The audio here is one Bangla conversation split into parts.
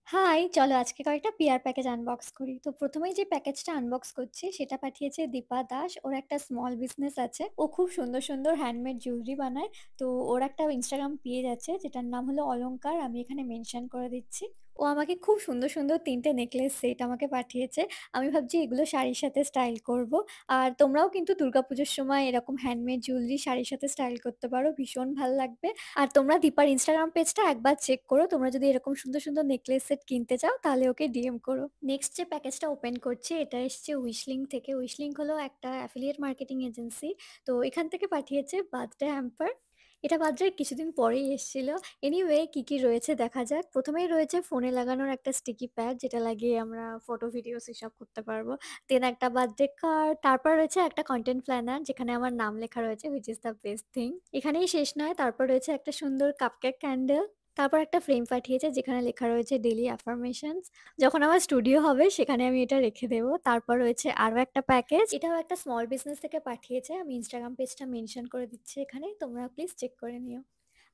হাই! চলো আজকে কয়েকটা পিয়ার প্যাকেজ আনবক্স করি। তো ১ম এই যে প্যাকেজটা আনবক্স করছি সেটা পাঠিয়েছে দীপা দাস। ওর একটা স্মল বিজনেস আছে। ও খুব সুন্দর, সুন্দর হ্যান্ডমেড জুয়েলারি বানায়। তো ওর একটা Instagram পেজ আছে যেটার নাম হলো অলংকার। আমি এখানে মেনশন করে দিচ্ছি। ও আমাকে খুব সুন্দর, সুন্দর ৩ টে নেকলেস সেট আমাকে পাঠিয়েছে। আমি ভাবছি এগুলো শাড়ির সাথে স্টাইল করব। আর তোমরাও কিন্তু দুর্গাপুজোর সময় এরকম হ্যান্ডমেড জুয়েলারি শাড়ির সাথে স্টাইল করতে পারো। ভীষণ ভাল লাগবে। আর তোমরা দীপার Instagram পেজটা একবার চেক করো। তোমরা যদি এরকম সুন্দর, সুন্দর নেকলেস সেট কিনতে চাও তাহলে ওকে ডিএম করো। নেক্সট যে প্যাকেজটা ওপেন করছি এটা এসছে উইশলিঙ্ক থেকে। উইশলিঙ্ক হলো একটা অ্যাফিলিয়েট মার্কেটিং এজেন্সি। তো এখান থেকে পাঠিয়েছে বার্থডে হ্যাম্পার। এটা বার্থডের কিছুদিন পরেই এসেছিল। এনিওয়ে কি রয়েছে দেখা যাক। ১ম এই রয়েছে ফোনে লাগানোর একটা স্টিকি প্যাড যেটা লাগিয়ে আমরা ফটো, ভিডিওস এসব করতে পারবো। দেন একটা বার্থডে কার্ড, তারপর রয়েছে একটা কনটেন্ট প্ল্যানার যেখানে আমার নাম লেখা রয়েছে which is the best thing. এখানেই শেষ নয়, তারপর রয়েছে একটা সুন্দর কাপকেক ক্যান্ডেল। তারপর একটা ফ্রেম পাঠিয়েছে যেখানে লেখা রয়েছে ডেইলি অ্যাফার্মেশনস। যখন আমার স্টুডিও হবে সেখানে আমি এটা রেখে দেব। তারপর রয়েছে আরো একটা প্যাকেজ। এটাও একটা স্মল বিজনেস থেকে পাঠিয়েছে। আমি Instagram পেজটা মেনশন করে দিচ্ছি এখানে। তোমরা প্লিজ চেক করে নিও।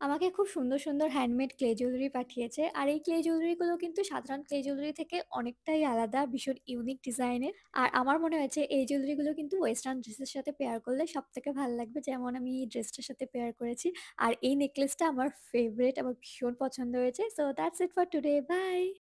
আমাকে খুব সুন্দর, সুন্দর হ্যান্ডমেড ক্লে জুয়েলারি পাঠিয়েছে। আর এই ক্লে জুয়েলারিগুলো কিন্তু সাধারণ ক্লে জুয়েলারি থেকে অনেকটাই আলাদা, ভীষণ ইউনিক ডিজাইনের। আর আমার মনে হয়েছে এই জুয়েলারিগুলো কিন্তু ওয়েস্টার্ন ড্রেসের সাথে পেয়ার করলে সবথেকে ভাল লাগবে। যেমন আমি এই ড্রেসটার সাথে পেয়ার করেছি। আর এই নেকলেসটা আমার ফেভারিট, আমার ভীষণ পছন্দ হয়েছে। So that's it for today. By.